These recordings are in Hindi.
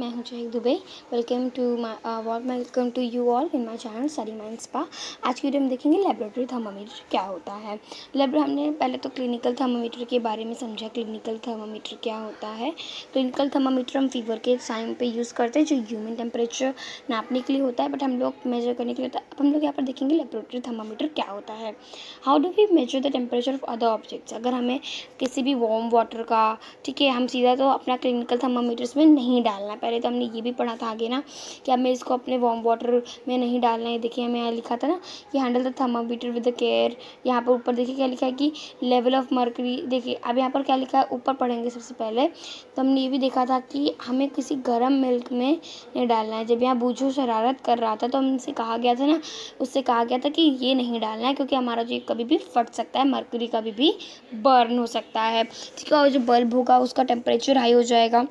मैं हूं Jay Dubey. Welcome to you all in my channel study mind spa. आज की वीडियो में देखेंगे लेबोरेटरी थर्मामीटर क्या होता है। हमने पहले तो क्लिनिकल थर्मामीटर के बारे में समझा। क्लिनिकल थर्मामीटर क्या होता है। क्लिनिकल थर्मामीटर हम फीवर के टाइम पे यूज़ करते हैं, जो ह्यूमन टेम्परेचर नापने के लिए होता है, बट हम लोग मेजर करने के लिए होता है। अब हम लोग यहाँ पर देखेंगे लेबोरेटरी थर्मामीटर क्या होता है। How do we measure the temperature of other objects. अगर हमें किसी भी वार्म वाटर का, ठीक है, हम सीधा तो अपना क्लिनिकल थर्मामीटर्स में नहीं डालना है। पहले तो हमने ये भी पढ़ा था आगे ना कि हमें इसको अपने वार्म वाटर में नहीं डालना है। देखिए हमें यहाँ लिखा था ना कि handle the thermometer with the care. यहाँ पर ऊपर देखिए क्या लिखा है कि लेवल ऑफ मर्करी। देखिए अब यहाँ पर क्या लिखा है, ऊपर पढ़ेंगे सबसे पहले। तो हमने ये भी देखा था कि हमें किसी गर्म मिल्क में नहीं डालना है। जब यहाँ बूझो शरारत कर रहा था तो हमसे कहा गया था ना, उससे कहा गया था कि ये नहीं डालना है, क्योंकि हमारा जो कभी भी फट सकता है, मर्करी कभी भी बर्न हो सकता है, ठीक है, और जो बल्ब होगा उसका टेम्परेचर हाई हो जाएगा,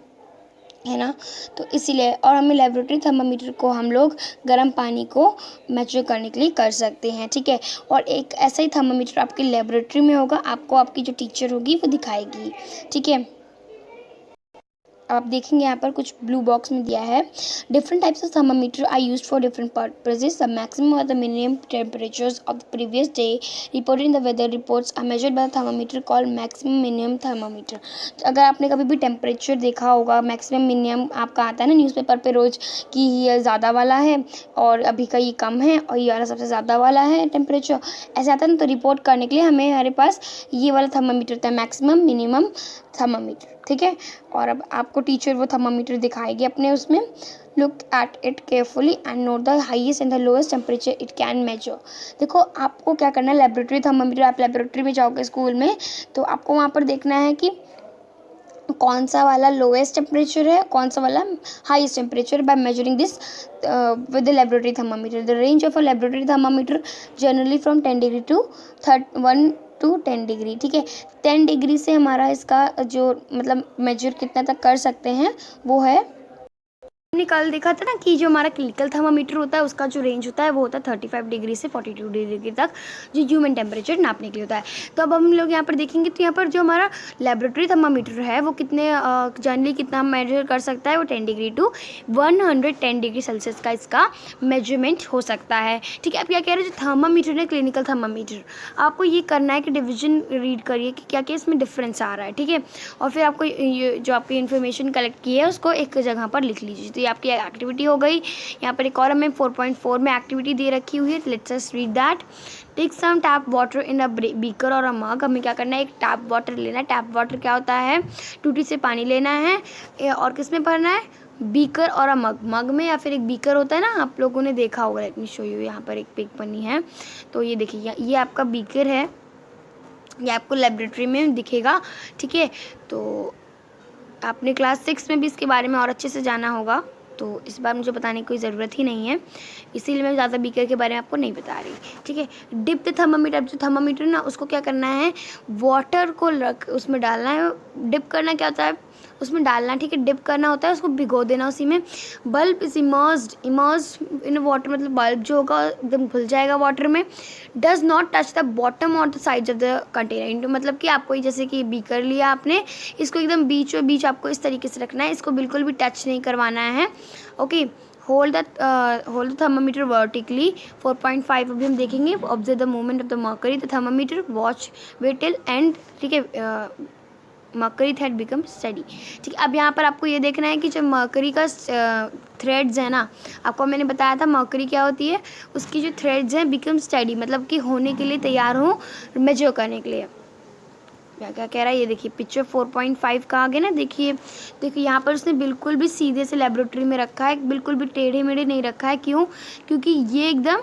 है ना। तो इसीलिए, और हमें लेबोरेटरी थर्मामीटर को हम लोग गर्म पानी को मेजर करने के लिए कर सकते हैं, ठीक है। और एक ऐसा ही थर्मामीटर आपकी लेबोरेटरी में होगा, आपको आपकी जो टीचर होगी वो दिखाएगी, ठीक है। आप देखेंगे यहाँ पर कुछ ब्लू बॉक्स में दिया है। Different types of thermometer are used for different purposes. The maximum और the minimum temperatures of the previous day reported in the weather reports are measured by the thermometer called maximum minimum thermometer. अगर आपने कभी भी टेम्परेचर देखा होगा, मैक्सिमम मिनिमम आपका आता है ना न्यूज़पेपर पे रोज कि ये ज़्यादा वाला है और अभी का ये कम है और ये वाला सबसे ज़्यादा वाला है टेम्परेचर, ऐसा आता है ना। तो रिपोर्ट करने के लिए हमारे पास ये वाला थर्मामीटर होता है, मैक्सिमम मिनिमम थर्मामीटर, ठीक है। और अब आपको टीचर वो थर्मामीटर दिखाएगी अपने उसमें। Look at it carefully and note the highest and the lowest temperature it can measure. देखो आपको क्या करना है, लेबोरेटरी थर्मामीटर, आप लेबोरेटरी में जाओगे स्कूल में तो आपको वहाँ पर देखना है कि कौन सा वाला लोएस्ट टेम्परेचर है, कौन सा वाला highest temperature. By measuring this with the laboratory thermometer, the range of a laboratory thermometer generally from 10 degree to 1 to 10 degree, ठीक है। 10 डिग्री से हमारा इसका जो मतलब मेजर कितना तक कर सकते हैं वो है। हमने कल देखा था ना कि जो हमारा क्लिनिकल थर्मामीटर होता है उसका जो रेंज होता है वो होता है 35 डिग्री से 42 डिग्री तक, जो ह्यूमन टेम्परेचर नापने के लिए होता है। तो अब हम लोग यहाँ पर देखेंगे तो यहाँ पर जो हमारा लेबोरेटरी थर्मामीटर है वो कितने जनरली कितना मेजर कर सकता है, वो 10 डिग्री टू 110 डिग्री सेल्सियस का इसका मेजरमेंट हो सकता है, ठीक है। अब क्या कह रहे हैं, जो थर्मामीटर है क्लिनिकल थर्मामीटर, आपको ये करना है कि डिवीजन रीड करिए कि क्या क्या इसमें डिफरेंस आ रहा है, ठीक है। और फिर आपको ये जो आपकी इन्फॉर्मेशन कलेक्ट की है उसको एक जगह पर लिख लीजिए। ये आपकी एक्टिविटी हो गई। यहाँ पर एक और हमें 4.4 में एक्टिविटी दे रखी हुई है, let's just read that. Take some tap water in a beaker और अ मग। हमें क्या करना है, एक टैप वाटर लेना है। टैप वाटर क्या होता है, टूटी से पानी लेना है और किस में भरना है, बीकर और अ मग। मग में या फिर एक बीकर होता है ना, आप लोगों ने देखा होगा। लेट मी शो यू, यहाँ पर एक पिक बनी है तो ये देखिए, ये आपका बीकर है, ये आपको लेबोरेटरी में दिखेगा, ठीक है। तो आपने क्लास 6 में भी इसके बारे में और अच्छे से जाना होगा, तो इस बार मुझे बताने की कोई ज़रूरत ही नहीं है, इसीलिए मैं ज़्यादा बीकर के बारे में आपको नहीं बता रही, ठीक है। डिप द थर्मामीटर, जो थर्मामीटर ना उसको क्या करना है, वाटर को रख उसमें डालना है। डिप करना क्या होता है, उसमें डालना, ठीक है। डिप करना होता है, उसको भिगो देना उसी में। Bulb is immersed in water, मतलब बल्ब जो होगा एकदम घुल जाएगा वाटर में। Does not touch the bottom और the sides of the container, मतलब कि आपको जैसे कि बीकर लिया आपने, इसको एकदम बीचों बीच आपको इस तरीके से रखना है, इसको बिल्कुल भी टच नहीं करवाना है, okay. Hold the thermometer vertically 4.5 अभी हम देखेंगे। Observe the movement of the mercury the thermometer, watch wait till end, ठीक है। मर्करी थ्रेड बिकम स्टडी, ठीक है। अब यहाँ पर आपको ये देखना है कि जो मर्करी का थ्रेड्स है ना, आपको मैंने बताया था मर्करी क्या होती है, उसकी जो थ्रेड्स हैं बिकम स्टडी, मतलब कि होने के लिए तैयार हो, मेजर करने के लिए। क्या क्या कह रहा है, ये देखिए पिक्चर 4.5 का आगे ना, देखिए देखिए यहाँ पर उसने बिल्कुल भी सीधे से लेबोरेटरी में रखा है, बिल्कुल भी टेढ़े मेढ़े नहीं रखा है। क्यों, क्योंकि ये एकदम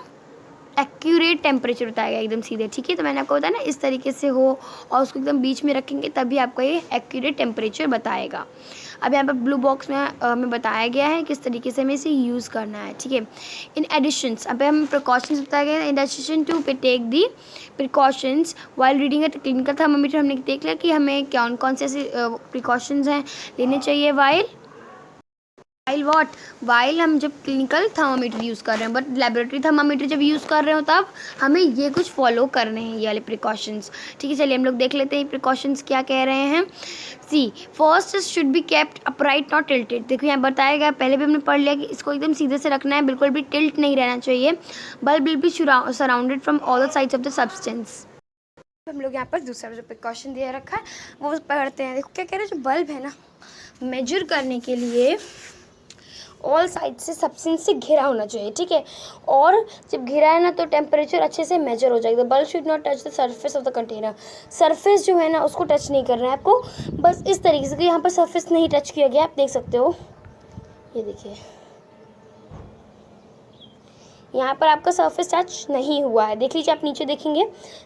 एक्यूरेट टेम्परेचर बताएगा, एकदम सीधे, ठीक है। तो मैंने आपको बताया ना इस तरीके से हो और उसको एकदम बीच में रखेंगे तभी आपका ये एक्यूरेट टेम्परेचर बताएगा। अब यहाँ पर ब्लू बॉक्स में हमें बताया गया है किस तरीके से हमें इसे यूज़ करना है, ठीक है। इन एडिशंस, अब हमें प्रिकॉशंस बताया गया है। In addition to take the precautions while reading a clinical thermometer, हमने देख लिया कि हमें कौन कौन से ऐसे प्रिकॉशंस हैं लेने चाहिए वाइल वाइल हम जब क्लिनिकल थर्मामीटर यूज़ कर रहे हैं, बट लेबोरेटरी थर्मामीटर जब यूज़ कर रहे हो तब हमें ये कुछ फॉलो करने हैं, ये वाले प्रिकॉशंस। ठीक है, चलिए हम लोग देख लेते हैं प्रिकॉशंस क्या कह रहे हैं। C first should be kept upright not tilted. देखो यहाँ बताया गया, पहले भी हमने पढ़ लिया कि इसको एकदम सीधे से रखना है, बिल्कुल भी टिल्ट नहीं रहना चाहिए। Bulb will be surrounded from all the sides of the substance. हम लोग यहाँ पर दूसरा जो प्रिकॉशन दिया रखा है वो पढ़ते हैं। देखो क्या कह रहे हैं, जो बल्ब है ना, मेजर करने के लिए ऑल साइड से सब्सटेंस से घिरा होना चाहिए। ठीक है, और जब घिरा है ना तो टेम्परेचर अच्छे से मेजर हो जाएगा। Bulb should not touch the surface of the container. Surface जो है ना उसको टच नहीं करना है आपको, बस इस तरीके से। यहाँ पर सरफेस नहीं टच किया गया, आप देख सकते हो, ये देखिए यहाँ पर आपका सरफेस टच नहीं हुआ है। देख लीजिए, आप नीचे देखेंगे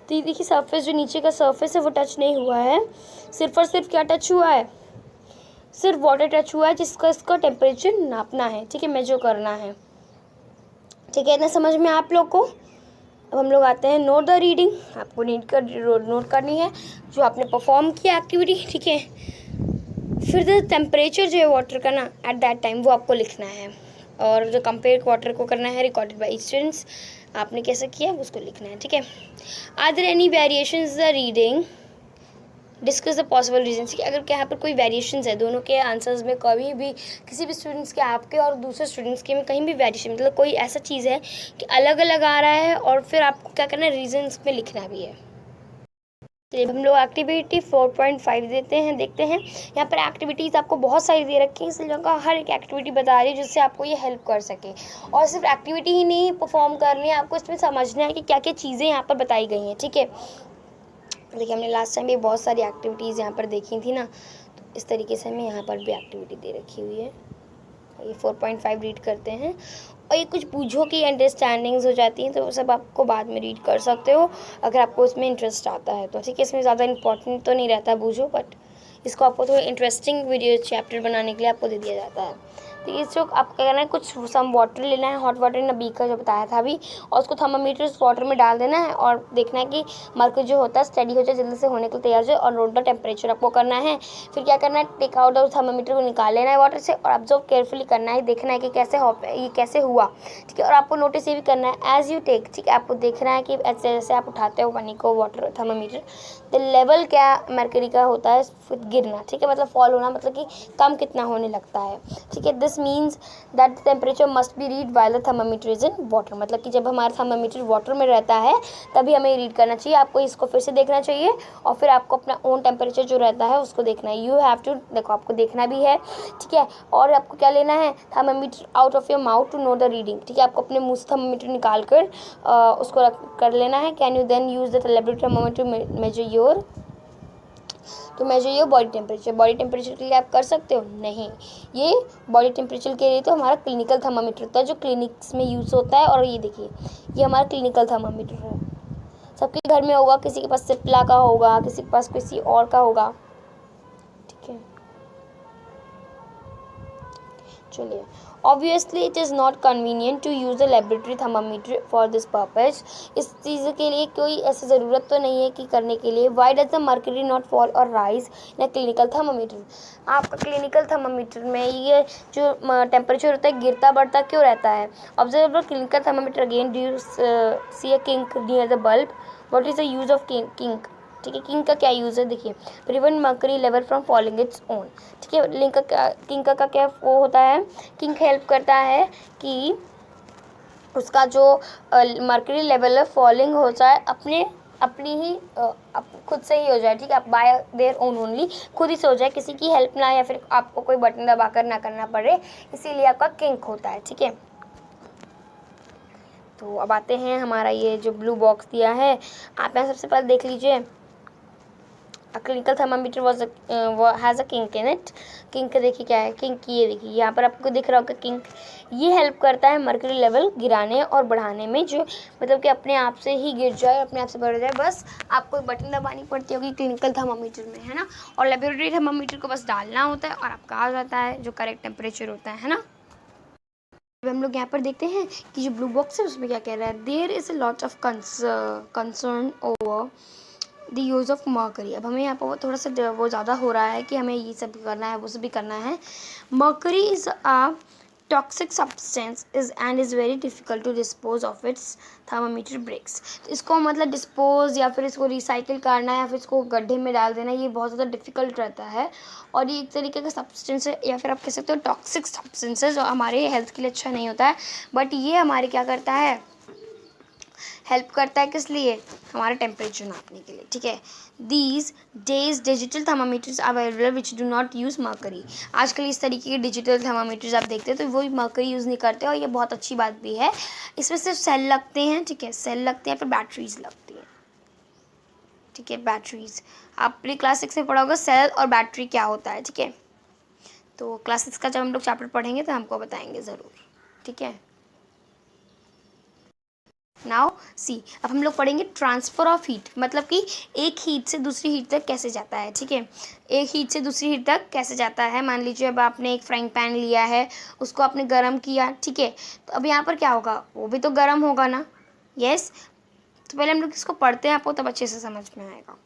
तो ये देखिए सरफेस, जो नीचे का सरफेस है वो टच नहीं हुआ है। सिर्फ और सिर्फ क्या टच हुआ है, सिर्फ वाटर टच हुआ है, जिसका इसका टेम्परेचर नापना है। ठीक है, मेजर करना है। ठीक है, इतना समझ में आप लोग को। अब हम लोग आते हैं नोट द रीडिंग। आपको नोट करनी है जो आपने परफॉर्म किया एक्टिविटी। ठीक है, फिर द टेम्परेचर जो है वाटर का ना एट दैट टाइम वो आपको लिखना है, और जो कंपेयर वाटर को करना है रिकॉर्डेड बाई स्टूडेंट्स, आपने कैसे किया उसको लिखना है। ठीक है, are there any variations the reading, discuss the possible reasons. कि अगर यहाँ पर कोई वेरिएशंस है दोनों के आंसर्स में, कभी भी किसी भी स्टूडेंट्स के, आपके और दूसरे स्टूडेंट्स के में कहीं भी वेरिएशन, मतलब कोई ऐसा चीज़ है कि अलग अलग आ रहा है, और फिर आपको क्या करना है, रीजन्स में लिखना भी है। चलिए हम लोग एक्टिविटी 4.5 देते हैं, देखते हैं। यहाँ पर एक्टिविटीज़ आपको बहुत सारी दे रखी है, इसलिए उनका हर एक एक्टिविटी बता रही है जिससे आपको ये हेल्प कर सके। और सिर्फ एक्टिविटी ही नहीं परफॉर्म करनी है, आपको इसमें समझना है कि क्या क्या चीज़ें यहाँ पर बताई गई हैं। ठीक है, देखिए हमने लास्ट टाइम भी बहुत सारी एक्टिविटीज़ यहाँ पर देखी थी ना, तो इस तरीके से हमें यहाँ पर भी एक्टिविटी दे रखी हुई है। ये 4.5 रीड करते हैं, और ये कुछ बूझो की अंडरस्टैंडिंग्स हो जाती हैं, तो वो सब आपको बाद में रीड कर सकते हो अगर आपको इसमें इंटरेस्ट आता है तो। ठीक है, इसमें ज़्यादा इंपॉर्टेंट तो नहीं रहता बूझो, बट इसको आपको थोड़ा इंटरेस्टिंग वीडियो चैप्टर बनाने के लिए आपको दे दिया जाता है। तो इस जो आपको क्या करना है, कुछ सम वाटर लेना है, hot water in a beaker जो बताया था अभी, और उसको थर्मामीटर उस वाटर में डाल देना है, और देखना है कि मर्क्यूरी जो होता है स्टडी हो जाए, जल्दी से होने के लिए तैयार हो जाए, और नोट द टेम्परेचर आपको करना है। फिर क्या करना है, टेक आउट और थर्मामीटर को निकाल लेना है वाटर से, और ऑब्जर्व केयरफुली करना है, देखना है कि ये कैसे हुआ। ठीक है, और आपको नोटिस ये भी करना है एज यू टेक। ठीक है, आपको देखना है कि ऐसे जैसे आप उठाते हो पानी को, वाटर थर्मामीटर, तो लेवल क्या मर्क्यूरी का होता है गिरना। ठीक है, मतलब फॉल होना, मतलब कि कम कितना होने लगता है। ठीक है, this means that the temperature must be read while the thermometer is in water. मतलब कि जब हमारा थर्मामीटर वाटर में रहता है तभी हमें रीड करना चाहिए। आपको इसको फिर से देखना चाहिए, और फिर आपको अपना ओन टेम्परेचर जो रहता है उसको देखना है। यू हैव टू, देखो आपको देखना भी है। ठीक है, और आपको क्या लेना है, thermometer out of your mouth to know the reading. ठीक है, आपको अपने मुँह से थर्मामीटर निकाल कर उसको रख कर लेना है। Can you then use the laboratory thermometer to measure your body temperature. Body temperature के लिए आप कर सकते हो? नहीं, ये बॉडी टेम्परेचर के लिए तो हमारा क्लिनिकल थर्मामीटर होता है जो क्लिनिक्स में यूज़ होता है। और ये देखिए, ये हमारा क्लिनिकल थर्मामीटर है, सबके घर में होगा, किसी के पास सिप्ला का होगा, किसी के पास किसी और का होगा। ठीक है, चलिए, obviously it is not convenient to use the laboratory thermometer for this purpose. इस चीज़ के लिए कोई ऐसी ज़रूरत तो नहीं है कि करने के लिए। Why does the mercury not fall और राइज इन क्लिनिकल थर्मामीटर। आपका क्लिनिकल थर्मामीटर में ये जो टेम्परेचर होता है गिरता बढ़ता क्यों रहता है? Observe the clinical thermometer again, do you see a kink near the bulb? What is the use of kink? ठीक है, किंक का क्या यूज़ है, देखिए, prevent mercury level from falling its own. ठीक है, किंक का क्या वो होता है, किंक हेल्प करता है कि उसका जो मर्क्यूरी लेवल है फॉलिंग हो जाए अपनी ही खुद से ही हो जाए। ठीक है, बाय देयर ओन ओनली, खुद ही से हो जाए, किसी की हेल्प ना, या फिर आपको कोई बटन दबाकर ना करना पड़े, इसीलिए आपका किंक होता है। ठीक है, तो अब आते हैं हमारा ये जो ब्लू बॉक्स दिया है, आप यहाँ सबसे पहले देख लीजिए। A clinical thermometer has a kink in it। Kink देखिए क्या है, किंक ये देखिए यहाँ पर आपको दिख रहा होगा किंक। ये हेल्प करता है मर्क्यूरी लेवल गिराने और बढ़ाने में, जो मतलब कि अपने आप से ही गिर जाए, अपने आप से बढ़ जाए, बस आपको बटन दबानी पड़ती होगी क्लिनिकल थर्मामीटर में, है ना। और लेबोरेटरी थर्मामीटर को बस डालना होता है और आपका आ जाता है जो करेक्ट टेम्परेचर होता है ना। अब हम लोग यहाँ पर देखते हैं कि जो ब्लू बॉक्स है उसमें क्या कह रहा है। There is a lot of concern over the use of mercury. अब हमें यहाँ पर थोड़ा सा वो ज़्यादा हो रहा है कि हमें ये सब करना है, वो सब भी करना है। Mercury is a toxic substance is very difficult to dispose of its thermometer breaks. तो इसको मतलब डिस्पोज या फिर इसको रिसाइकिल करना या फिर इसको गड्ढे में डाल देना, ये बहुत ज़्यादा डिफ़िकल्ट रहता है। और ये एक तरीके का सब्सटेंस है, या फिर आप कह सकते हो टॉक्सिक सब्सटेंस है, जो हमारे हेल्थ के लिए अच्छा नहीं होता है। बट ये हमारे क्या करता है, हेल्प करता है किस लिए, हमारा टेम्परेचर नापने के लिए, ठीक है। These days digital thermometers available which do not use mercury. आजकल इस तरीके के डिजिटल थर्मामीटर्स आप देखते हैं तो वो मर्करी यूज़ नहीं करते, और ये बहुत अच्छी बात भी है। इसमें सिर्फ सेल लगते हैं, ठीक है, सेल लगते हैं, फिर बैटरीज लगती हैं, ठीक है, बैटरीज। आपने क्लास 6 में पढ़ा होगा सेल और बैटरी क्या होता है, ठीक है। तो क्लास 6 का जब हम लोग चैप्टर पढ़ेंगे तो हमको बताएंगे ज़रूर, ठीक है। नाउ सी, अब हम लोग पढ़ेंगे ट्रांसफ़र ऑफ हीट, मतलब कि एक हीट से दूसरी हीट तक कैसे जाता है, ठीक है। एक हीट से दूसरी हीट तक कैसे जाता है। मान लीजिए अब आपने एक फ्राइंग पैन लिया है, उसको आपने गर्म किया, ठीक है। तो अब यहाँ पर क्या होगा, वो भी तो गर्म होगा ना, यस। तो पहले हम लोग इसको पढ़ते हैं, आपको तब अच्छे से समझ में आएगा,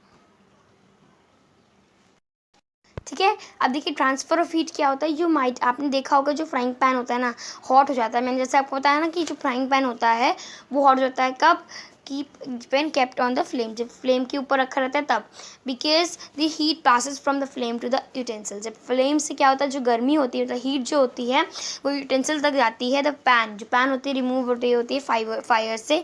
ठीक है। अब देखिए ट्रांसफ़र ऑफ हीट क्या होता है। यू माइट, आपने देखा होगा जो फ्राइंग पैन होता है ना, हॉट हो जाता है। मैंने जैसे आपको बताया ना कि जो फ्राइंग पैन होता है वो हॉट हो जाता है कब, keep pan kept on the flame, जब फ्लेम के ऊपर रखा रहता है तब। Because the heat passes from the flame to the utensil, जब फ्लेम से क्या होता है, जो गर्मी होती है, मतलब हीट जो होती है वो यूटेंसिल तक जाती है। द पैन, जो पैन होती है रिमूव होती है फायर से।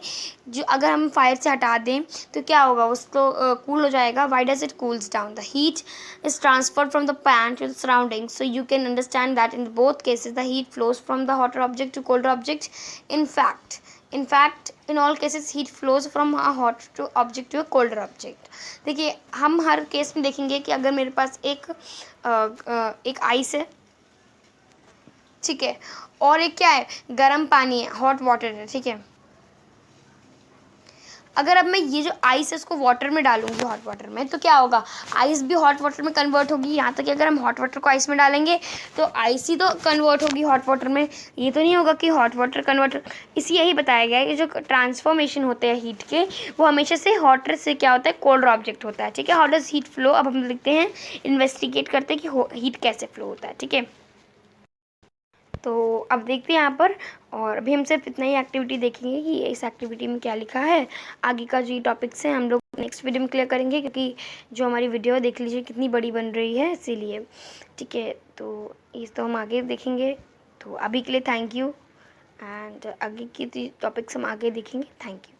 जो अगर हम फायर से हटा दें तो क्या होगा, उसको कूल हो जाएगा। Why does it cools down, the heat is transferred from the pan to the surroundings, so you can understand that in both cases the heat flows from the hotter object to colder object. In fact in all cases heat flows from a hot to object to a colder object. देखिए हम हर केस में देखेंगे कि अगर मेरे पास एक आइस है, ठीक है, और एक क्या है, गर्म पानी है, हॉट वाटर है, ठीक है। अगर अब मैं ये जो आइस है उसको वाटर में डालूंगी, हॉट वाटर में, तो क्या होगा, आइस भी हॉट वाटर में कन्वर्ट होगी। यहाँ तक कि अगर हम हॉट वाटर को आइस में डालेंगे तो आइस ही तो कन्वर्ट होगी हॉट वाटर में, ये तो नहीं होगा कि हॉट वाटर कन्वर्ट। इसी यही बताया गया है कि जो ट्रांसफॉर्मेशन होते हैं हीट के, वो हमेशा से हॉटर से क्या होता है, कोल्ड ऑब्जेक्ट होता है, ठीक है। हाउ डज हीट फ्लो, अब हम लिखते हैं, इन्वेस्टिगेट करते हैं कि हीट कैसे फ्लो होता है, ठीक है। तो अब देखते हैं यहाँ पर, और अभी हम सिर्फ इतना ही एक्टिविटी देखेंगे कि इस एक्टिविटी में क्या लिखा है। आगे का जो टॉपिक्स हैं हम लोग नेक्स्ट वीडियो में क्लियर करेंगे, क्योंकि जो हमारी वीडियो है देख लीजिए कितनी बड़ी बन रही है, इसीलिए, ठीक है। तो इस तो हम आगे देखेंगे। तो अभी के लिए थैंक यू, एंड आगे की टॉपिक्स हम आगे देखेंगे। Thank you.